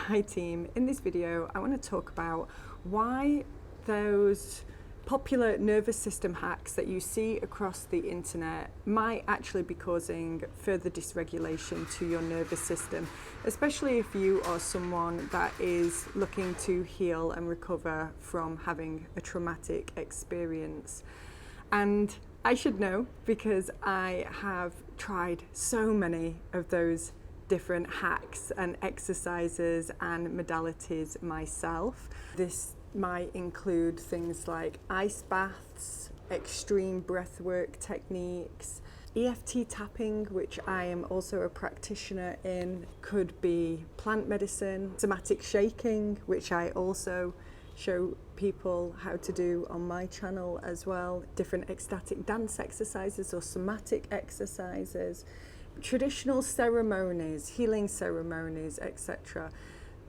Hi team, in this video I want to talk about why those popular nervous system hacks that you see across the internet might actually be causing further dysregulation to your nervous system, especially if you are someone that is looking to heal and recover from having a traumatic experience. And I should know because I have tried so many of those different hacks and exercises and modalities myself. This might include things like ice baths, extreme breathwork techniques, EFT tapping, which I am also a practitioner in, could be plant medicine, somatic shaking, which I also show people how to do on my channel as well, different ecstatic dance exercises or somatic exercises, traditional ceremonies, healing ceremonies, etc.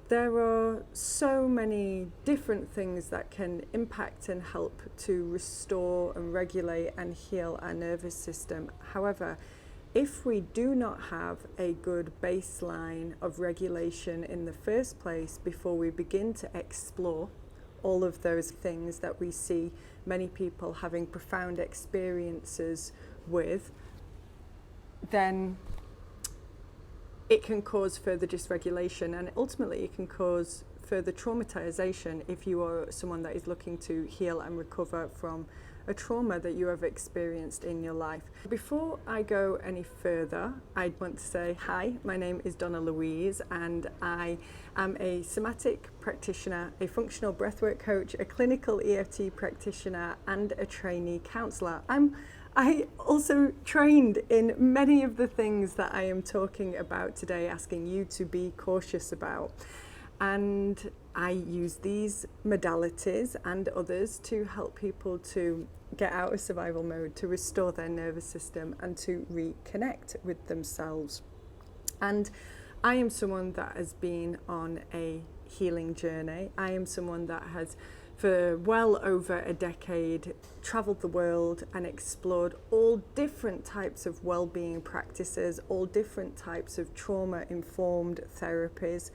There are so many different things that can impact and help to restore and regulate and heal our nervous system. However, if we do not have a good baseline of regulation in the first place before we begin to explore all of those things that we see many people having profound experiences with, then it can cause further dysregulation, and ultimately it can cause further traumatization if you are someone that is looking to heal and recover from a trauma that you have experienced in your life. Before I go any further, I want to say hi, my name is Donna Louise and I am a somatic practitioner, a functional breathwork coach, a clinical EFT practitioner and a trainee counsellor. I also trained in many of the things that I am talking about today, asking you to be cautious about. And I use these modalities and others to help people to get out of survival mode, to restore their nervous system and to reconnect with themselves. And I am someone that has been on a healing journey. I am someone that has, for well over a decade, traveled the world and explored all different types of well-being practices, all different types of trauma-informed therapies,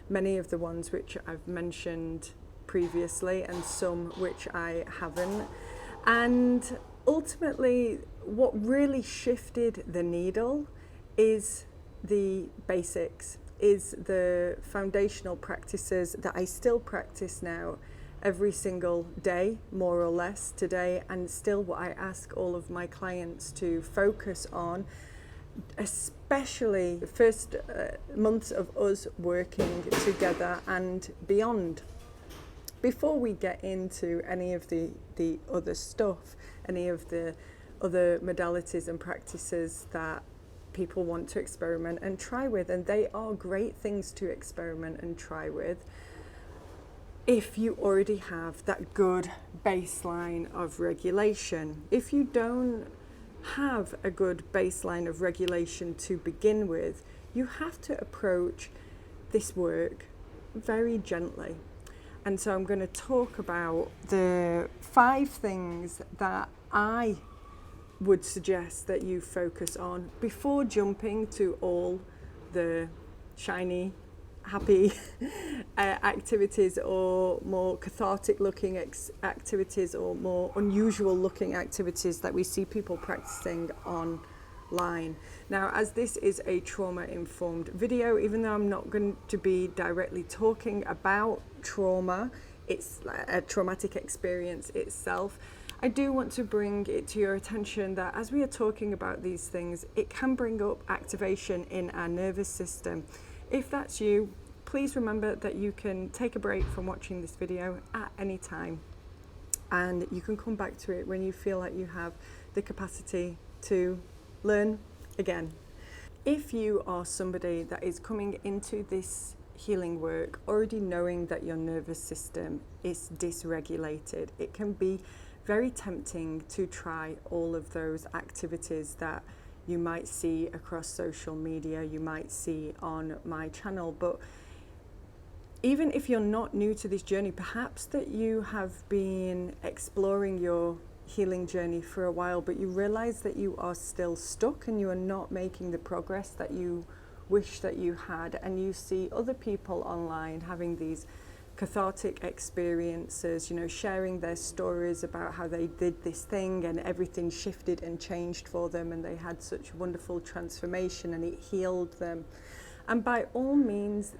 many of the ones which I've mentioned previously and some which I haven't. And ultimately, what really shifted the needle is the basics, is the foundational practices that I still practice now every single day, more or less today, and still what I ask all of my clients to focus on, especially the first months of us working together and beyond. Before we get into any of the other stuff, any of the other modalities and practices that people want to experiment and try with, and they are great things to experiment and try with, if you already have that good baseline of regulation. If you don't have a good baseline of regulation to begin with, you have to approach this work very gently. And so I'm going to talk about the 5 things that I would suggest that you focus on before jumping to all the shiny, happy activities or more cathartic looking activities or more unusual looking activities that we see people practicing online. Now, as this is a trauma-informed video, even though I'm not going to be directly talking about trauma, it's a traumatic experience itself, I do want to bring it to your attention that as we are talking about these things, it can bring up activation in our nervous system. If that's you, please remember that you can take a break from watching this video at any time and you can come back to it when you feel like you have the capacity to learn again. If you are somebody that is coming into this healing work already knowing that your nervous system is dysregulated, it can be very tempting to try all of those activities that you might see across social media, you might see on my channel. But even if you're not new to this journey, perhaps that you have been exploring your healing journey for a while, but you realize that you are still stuck and you are not making the progress that you wish that you had, and you see other people online having these cathartic experiences, sharing their stories about how they did this thing and everything shifted and changed for them and they had such wonderful transformation and it healed them. And by all means,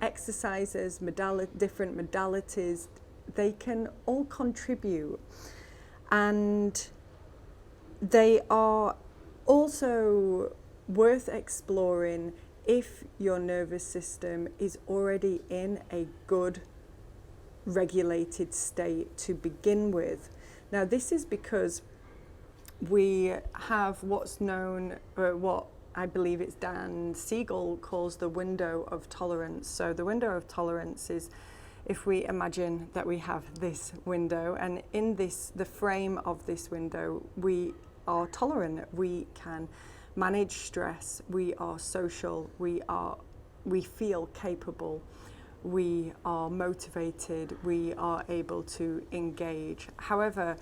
exercises, different modalities, they can all contribute. And they are also worth exploring if your nervous system is already in a good regulated state to begin with. Now, this is because we have what's known, what I believe it's Dan Siegel calls the window of tolerance. So the window of tolerance is, if we imagine that we have this window, and in the frame of this window, we are tolerant. We can manage stress, we are social, we feel capable, we are motivated, we are able to engage. However,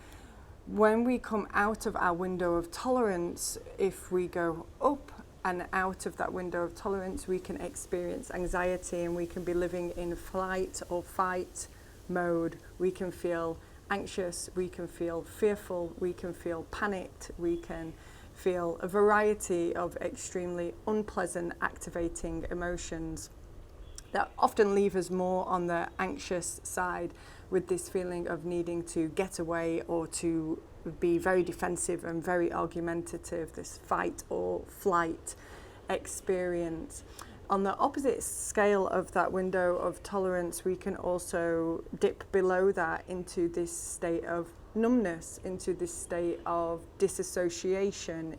when we come out of our window of tolerance, if we go up and out of that window of tolerance, we can experience anxiety and we can be living in flight or fight mode. We can feel anxious, we can feel fearful, we can feel panicked, we can feel a variety of extremely unpleasant, activating emotions that often leave us more on the anxious side, with this feeling of needing to get away or to be very defensive and very argumentative, this fight or flight experience. On the opposite scale of that window of tolerance, we can also dip below that into this state of numbness, into this state of disassociation,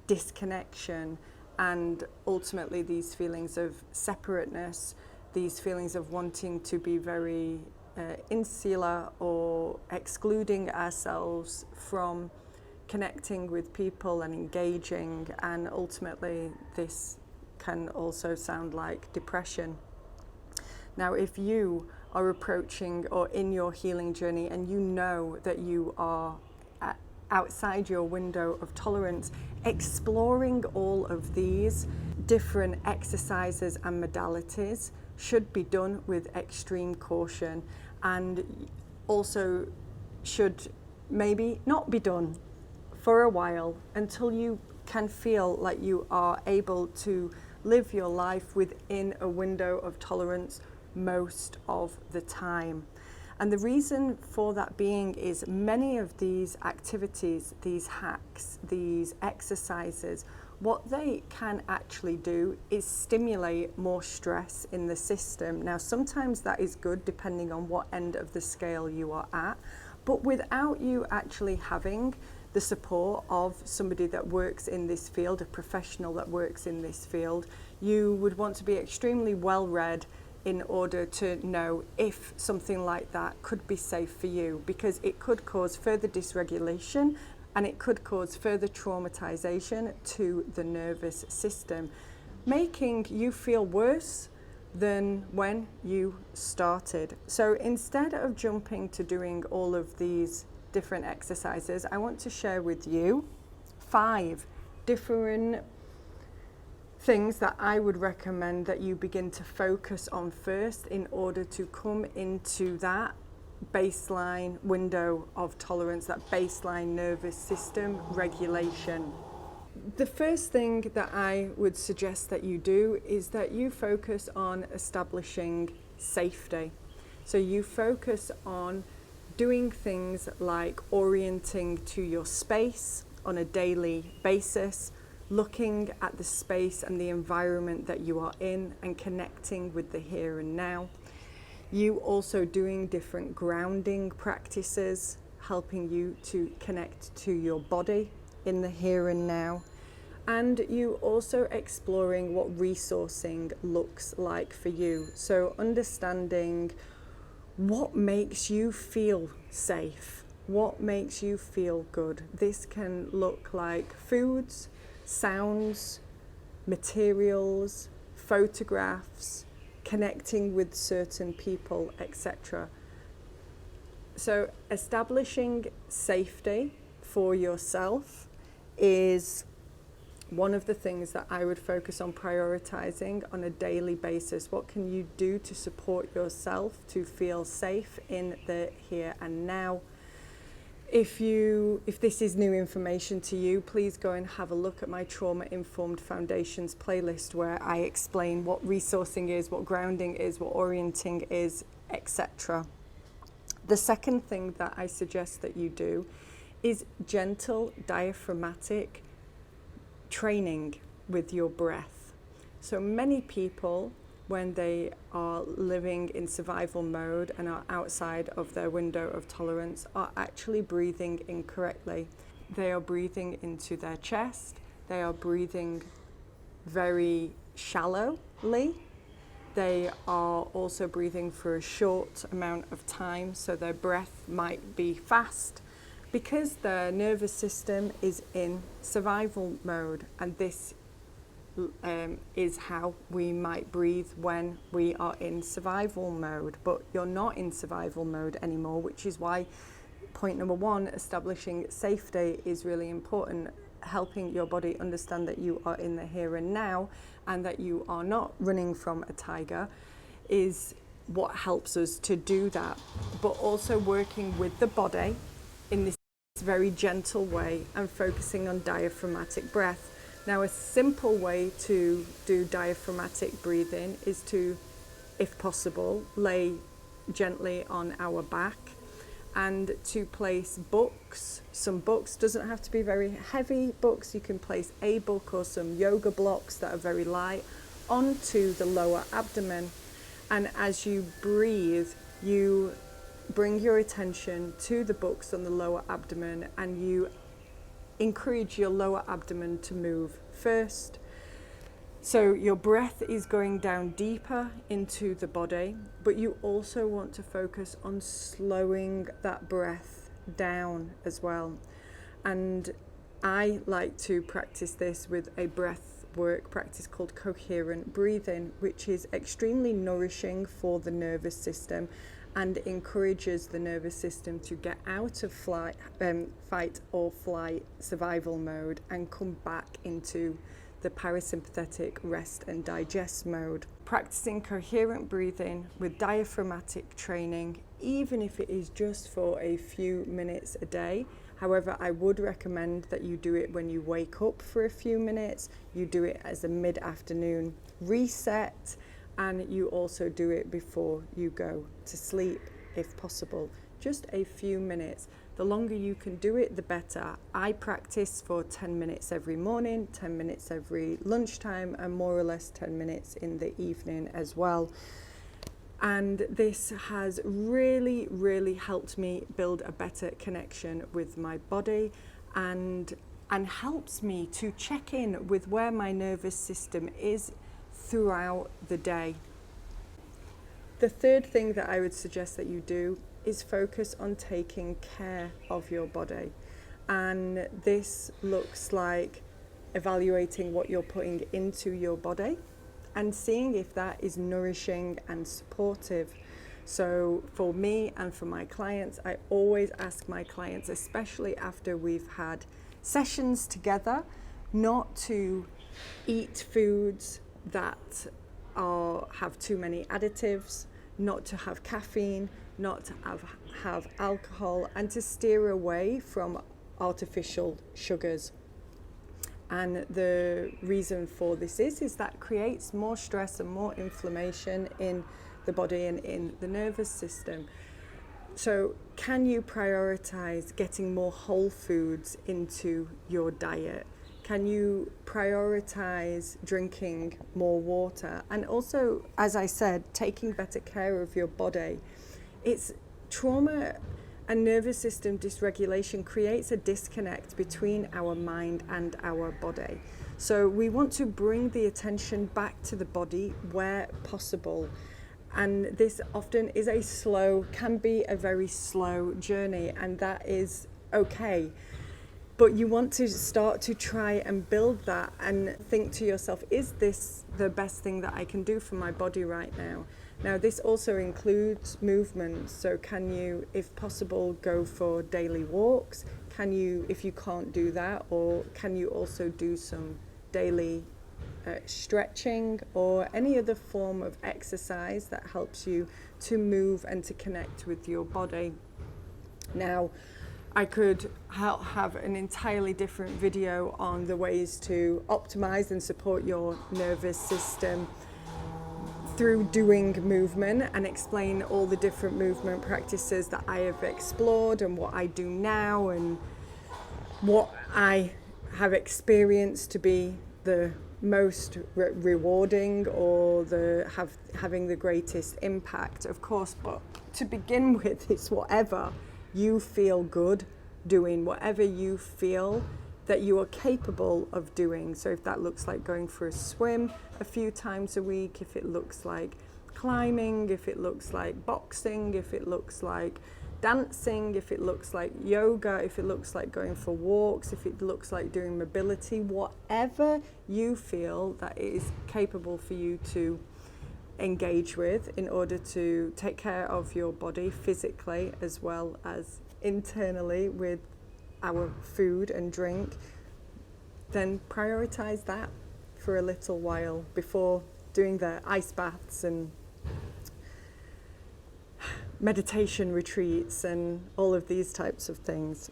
disconnection, and ultimately these feelings of separateness, these feelings of wanting to be very insular or excluding ourselves from connecting with people and engaging, and ultimately this can also sound like depression. Now, if you are approaching or in your healing journey and you know that you are outside your window of tolerance, exploring all of these different exercises and modalities should be done with extreme caution, and also should maybe not be done for a while until you can feel like you are able to live your life within a window of tolerance most of the time. And the reason for that being is many of these activities, these hacks, these exercises, what they can actually do is stimulate more stress in the system. Now, sometimes that is good depending on what end of the scale you are at, but without you actually having the support of somebody that works in this field, a professional that works in this field, you would want to be extremely well read in order to know if something like that could be safe for you, because it could cause further dysregulation and it could cause further traumatization to the nervous system, making you feel worse than when you started. So instead of jumping to doing all of these different exercises, I want to share with you 5 different things that I would recommend that you begin to focus on first in order to come into that baseline window of tolerance, that baseline nervous system regulation. The first thing that I would suggest that you do is that you focus on establishing safety. So you focus on doing things like orienting to your space on a daily basis, looking at the space and the environment that you are in and connecting with the here and now. You also doing different grounding practices, helping you to connect to your body in the here and now. And you also exploring what resourcing looks like for you. So understanding what makes you feel safe, what makes you feel good. This can look like foods, sounds, materials, photographs, connecting with certain people, etc. So establishing safety for yourself is one of the things that I would focus on prioritizing on a daily basis. What can you do to support yourself to feel safe in the here and now? If this is new information to you, please go and have a look at my Trauma Informed Foundations playlist, where I explain what resourcing is, what grounding is, what orienting is, etc. The second thing that I suggest that you do is gentle diaphragmatic training with your breath. So many people, when they are living in survival mode and are outside of their window of tolerance, are actually breathing incorrectly. They are breathing into their chest, they are breathing very shallowly, they are also breathing for a short amount of time, so their breath might be fast because their nervous system is in survival mode, and this is how we might breathe when we are in survival mode. But you're not in survival mode anymore, which is why point number one, establishing safety, is really important. Helping your body understand that you are in the here and now and that you are not running from a tiger is what helps us to do that. But also working with the body in this very gentle way and focusing on diaphragmatic breath. Now, a simple way to do diaphragmatic breathing is to, if possible, lay gently on our back and to place books. Some books, doesn't have to be very heavy books, you can place a book or some yoga blocks that are very light onto the lower abdomen. And as you breathe, you bring your attention to the books on the lower abdomen and you encourage your lower abdomen to move first. So your breath is going down deeper into the body, but you also want to focus on slowing that breath down as well. And I like to practice this with a breath work practice called coherent breathing, which is extremely nourishing for the nervous system and encourages the nervous system to get out of fight or flight survival mode and come back into the parasympathetic rest and digest mode. Practicing coherent breathing with diaphragmatic training, even if it is just for a few minutes a day. However, I would recommend that you do it when you wake up for a few minutes, you do it as a mid-afternoon reset, and you also do it before you go to sleep, if possible. Just a few minutes. The longer you can do it, the better. I practice for 10 minutes every morning, 10 minutes every lunchtime, and more or less 10 minutes in the evening as well. And this has really, really helped me build a better connection with my body and helps me to check in with where my nervous system is throughout the day. The third thing that I would suggest that you do is focus on taking care of your body. And this looks like evaluating what you're putting into your body and seeing if that is nourishing and supportive. So for me and for my clients, I always ask my clients, especially after we've had sessions together, not to eat foods that have too many additives, not to have caffeine, not to have alcohol, and to steer away from artificial sugars. And the reason for this is that creates more stress and more inflammation in the body and in the nervous system. So can you prioritize getting more whole foods into your diet? Can you prioritize drinking more water? And also, as I said, taking better care of your body. It's trauma and nervous system dysregulation creates a disconnect between our mind and our body. So we want to bring the attention back to the body where possible. And this often is can be a very slow journey, and that is okay. But you want to start to try and build that and think to yourself, is this the best thing that I can do for my body right now? Now, this also includes movement. So can you, if possible, go for daily walks? Can you, if you can't do that, or can you also do some daily stretching or any other form of exercise that helps you to move and to connect with your body. Now, I could have an entirely different video on the ways to optimize and support your nervous system through doing movement and explain all the different movement practices that I have explored and what I do now and what I have experienced to be the most rewarding or having the greatest impact, of course. But to begin with, it's whatever you feel good doing, whatever you feel that you are capable of doing. So if that looks like going for a swim a few times a week, if it looks like climbing, if it looks like boxing, if it looks like dancing, if it looks like yoga, if it looks like going for walks, if it looks like doing mobility, whatever you feel that it is capable for you to engage with in order to take care of your body physically as well as internally with our food and drink, then prioritize that for a little while before doing the ice baths and meditation retreats and all of these types of things.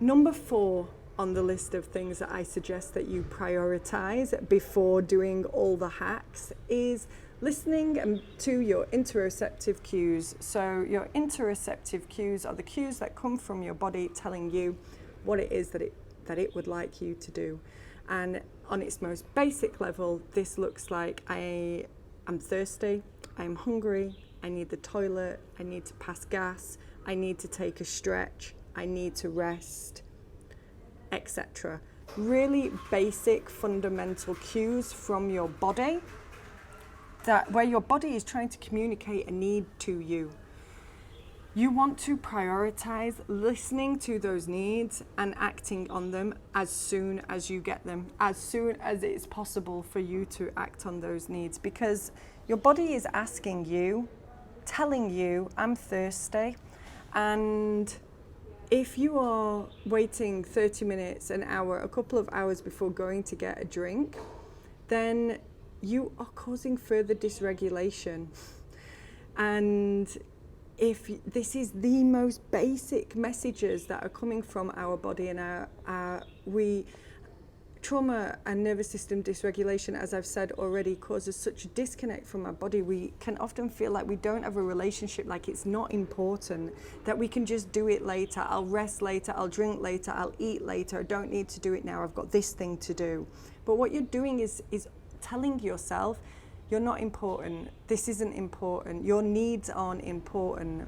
Number 4 on the list of things that I suggest that you prioritize before doing all the hacks is listening to your interoceptive cues. So your interoceptive cues are the cues that come from your body telling you what it is that it would like you to do. And on its most basic level, this looks like I am thirsty, I am hungry, I need the toilet, I need to pass gas, I need to take a stretch, I need to rest, etc. Really basic fundamental cues from your body where your body is trying to communicate a need to you. You want to prioritize listening to those needs and acting on them as soon as you get them, as soon as it's possible for you to act on those needs, because your body is asking you, telling you, I'm thirsty. And if you are waiting 30 minutes, an hour, a couple of hours before going to get a drink, then you are causing further dysregulation. And if this is the most basic messages that are coming from our body and trauma and nervous system dysregulation, as I've said already, causes such a disconnect from our body. We can often feel like we don't have a relationship, like it's not important, that we can just do it later. I'll rest later, I'll drink later, I'll eat later. I don't need to do it now. I've got this thing to do. But what you're doing is telling yourself, you're not important. This isn't important. Your needs aren't important.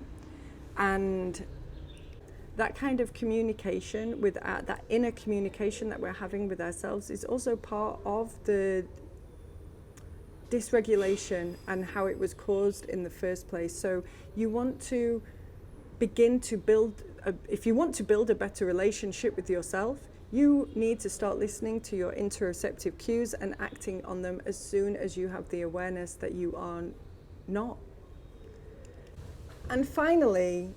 And that kind of communication with that inner communication that we're having with ourselves is also part of the dysregulation and how it was caused in the first place. So you want to begin to build, if you want to build a better relationship with yourself, you need to start listening to your interoceptive cues and acting on them as soon as you have the awareness that you are not. And finally,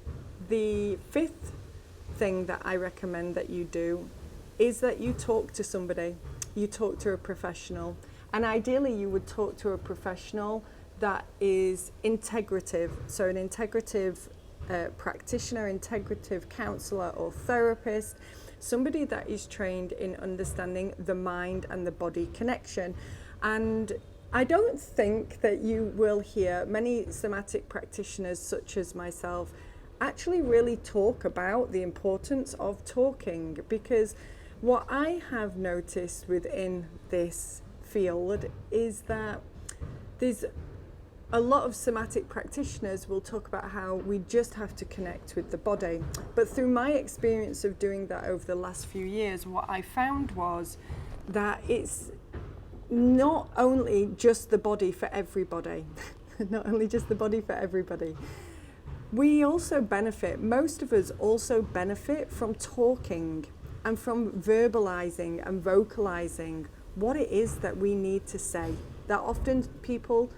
the 5th thing that I recommend that you do is that you talk to somebody, you talk to a professional, and ideally you would talk to a professional that is integrative, so an integrative practitioner, integrative counselor or therapist, somebody that is trained in understanding the mind and the body connection. And I don't think that you will hear many somatic practitioners such as myself actually really talk about the importance of talking, because what I have noticed within this field is that there's a lot of somatic practitioners will talk about how we just have to connect with the body. But through my experience of doing that over the last few years, what I found was that it's not only just the body for everybody, not only just the body for everybody. We also benefit, most of us also benefit from talking and from verbalizing and vocalizing what it is that we need to say, that often people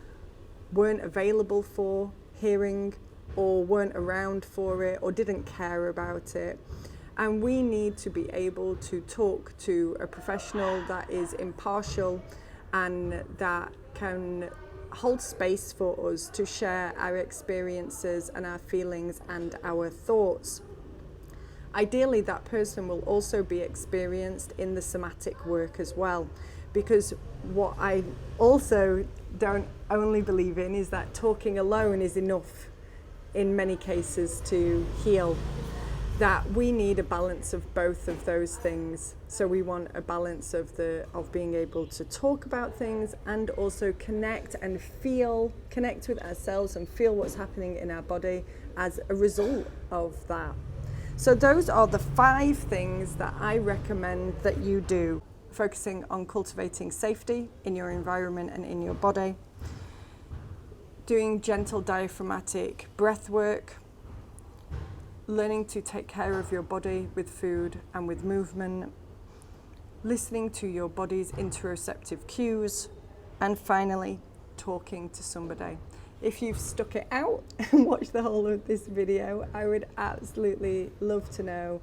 weren't available for hearing or weren't around for it or didn't care about it. And we need to be able to talk to a professional that is impartial and that can hold space for us to share our experiences and our feelings and our thoughts. Ideally, that person will also be experienced in the somatic work as well, because what I also don't only believe in is that talking alone is enough in many cases to heal. That we need a balance of both of those things. So we want a balance of being able to talk about things and also connect with ourselves and feel what's happening in our body as a result of that. So those are the 5 things that I recommend that you do, focusing on cultivating safety in your environment and in your body, doing gentle diaphragmatic breath work, learning to take care of your body with food and with movement, listening to your body's interoceptive cues, and finally, talking to somebody. If you've stuck it out and watched the whole of this video, I would absolutely love to know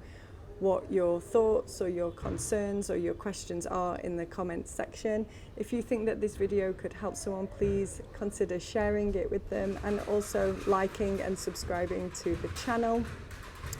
what your thoughts or your concerns or your questions are in the comments section. If you think that this video could help someone, please consider sharing it with them and also liking and subscribing to the channel.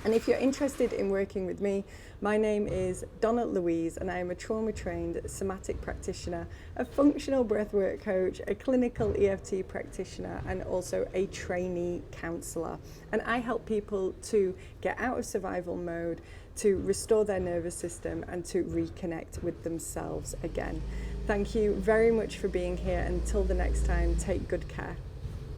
And if you're interested in working with me, my name is Donna Louise and I am a trauma-trained somatic practitioner, a functional breathwork coach, a clinical EFT practitioner, and also a trainee counsellor. And I help people to get out of survival mode, to restore their nervous system and to reconnect with themselves again. Thank you very much for being here. Until the next time, take good care.